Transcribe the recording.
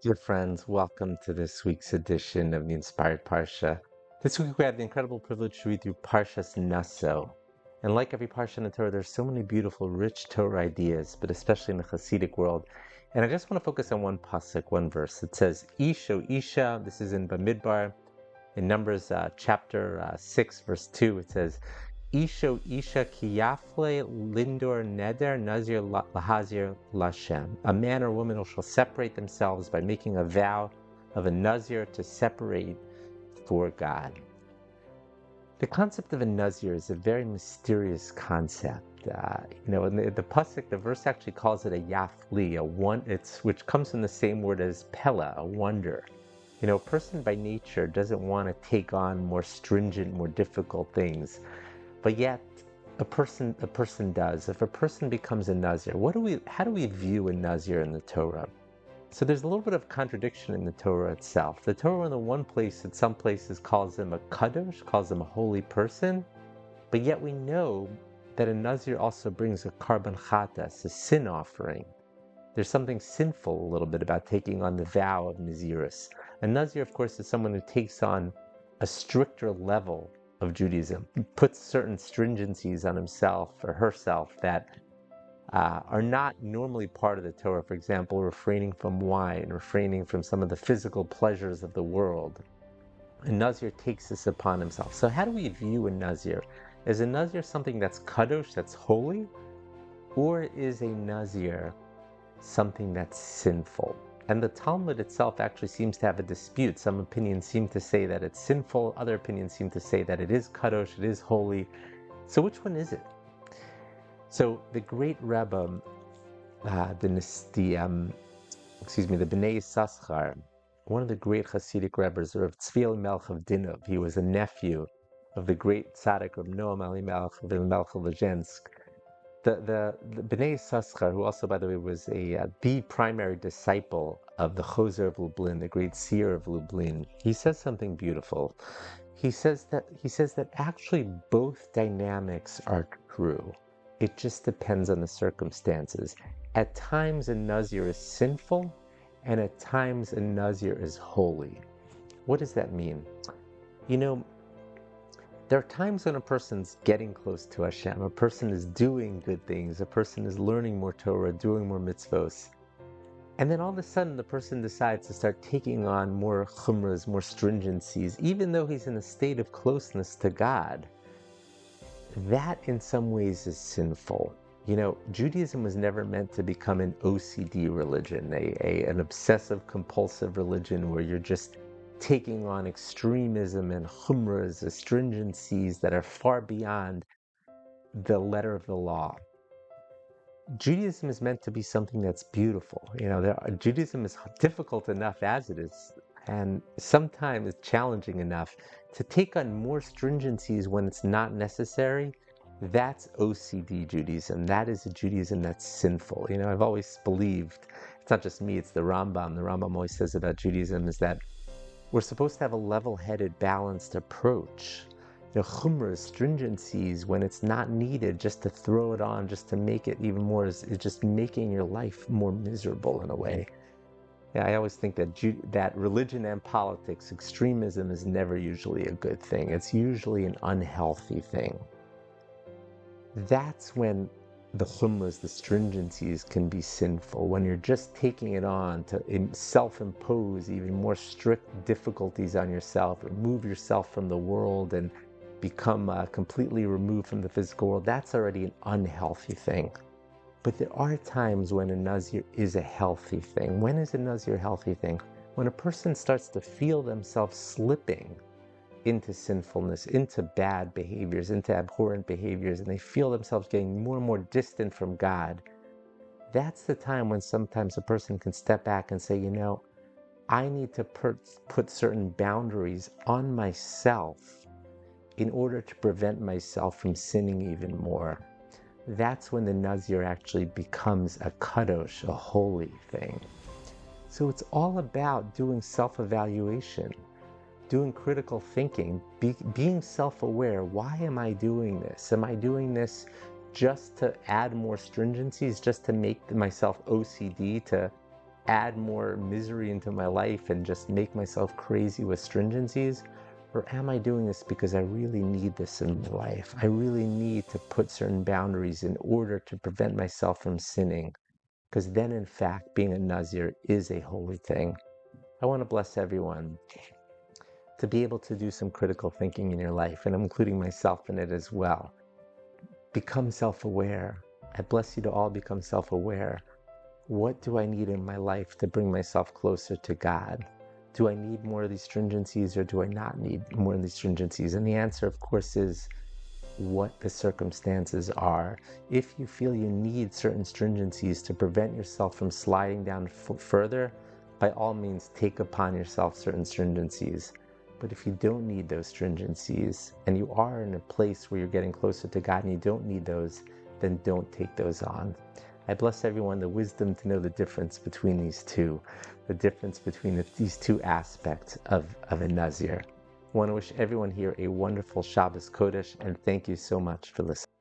Dear friends, welcome to this week's edition of the Inspired Parsha. This week we have the incredible privilege to read through Parshas Naso. And like every Parsha in the Torah, there's so many beautiful, rich Torah ideas, but especially in the Hasidic world. And I just want to focus on one pasuk, one verse. It says, Isho Isha, this is in Bamidbar, in Numbers chapter 6, verse 2, it says, Isho Isha Kiyafle Lindor Neder Nazir Lahazir Lashem. A man or woman shall separate themselves by making a vow of a Nazir to separate for God. The concept of a Nazir is a very mysterious concept. In the pasuk, the verse actually calls it a Yafli, which comes from the same word as Pella, a wonder. A person by nature doesn't want to take on more stringent, more difficult things. But yet, a person does. If a person becomes a Nazir, how do we view a Nazir in the Torah? So there's a little bit of contradiction in the Torah itself. The Torah, in the one place, in some places, calls him a kadosh, calls him a holy person, but yet we know that a Nazir also brings a karban chatas, a sin offering. There's something sinful a little bit about taking on the vow of Nazirus. A Nazir, of course, is someone who takes on a stricter level of Judaism, puts certain stringencies on himself or herself that are not normally part of the Torah. For example, refraining from wine, refraining from some of the physical pleasures of the world. A Nazir takes this upon himself. So how do we view a Nazir? Is a Nazir something that's kadosh, that's holy? Or is a Nazir something that's sinful? And the Talmud itself actually seems to have a dispute. Some opinions seem to say that it's sinful. Other opinions seem to say that it is kadosh, it is holy. So which one is it? So the great Rebbe, the Bnei Yissaschar, one of the great Hasidic Rebbes, Rav Tzvi Melech of Dinov, he was a nephew of the great tzaddik of Noam Elimelech of Lezhensk. The Bnei Yissaschar, who also, by the way, was the primary disciple of the Choser of Lublin, the great seer of Lublin, he says something beautiful. He says that actually both dynamics are true. It just depends on the circumstances. At times a Nazir is sinful, and at times a Nazir is holy. What does that mean? There are times when a person's getting close to Hashem, a person is doing good things, a person is learning more Torah, doing more mitzvos. And then all of a sudden the person decides to start taking on more chumras, more stringencies, even though he's in a state of closeness to God. That in some ways is sinful. Judaism was never meant to become an OCD religion, an obsessive compulsive religion where you're just taking on extremism and chumras, astringencies that are far beyond the letter of the law. Judaism is meant to be something that's beautiful. Judaism is difficult enough as it is, and sometimes it's challenging enough to take on more stringencies when it's not necessary. That's OCD Judaism. That is a Judaism that's sinful. I've always believed, it's not just me, it's the Rambam. The Rambam always says about Judaism is that we're supposed to have a level-headed, balanced approach. Chumras, stringencies, when it's not needed, just to throw it on, just to make it even more, is just making your life more miserable in a way. I always think that religion and politics, extremism is never usually a good thing. It's usually an unhealthy thing. That's when the chumras, the stringencies, can be sinful, when you're just taking it on to self-impose even more strict difficulties on yourself, remove yourself from the world and become completely removed from the physical world. That's already an unhealthy thing. But there are times when a Nazir is a healthy thing. When is a Nazir a healthy thing? When a person starts to feel themselves slipping into sinfulness, into bad behaviors, into abhorrent behaviors, and they feel themselves getting more and more distant from God. That's the time when sometimes a person can step back and say, I need to put certain boundaries on myself in order to prevent myself from sinning even more. That's when the Nazir actually becomes a kadosh, a holy thing. So it's all about doing self-evaluation, doing critical thinking, being self-aware. Why am I doing this? Am I doing this just to add more stringencies, just to make myself OCD, to add more misery into my life and just make myself crazy with stringencies? Or am I doing this because I really need this in my life? I really need to put certain boundaries in order to prevent myself from sinning. Because then, in fact, being a Nazir is a holy thing. I want to bless everyone to be able to do some critical thinking in your life, and I'm including myself in it as well. Become self-aware. I bless you to all become self-aware. What do I need in my life to bring myself closer to God? Do I need more of these stringencies, or do I not need more of these stringencies? And the answer, of course, is what the circumstances are. If you feel you need certain stringencies to prevent yourself from sliding down further, by all means take upon yourself certain stringencies. But if you don't need those stringencies and you are in a place where you're getting closer to God and you don't need those, then don't take those on. I bless everyone the wisdom to know the difference between these two, the difference between these two aspects of a Nazir. I want to wish everyone here a wonderful Shabbos Kodesh, and thank you so much for listening.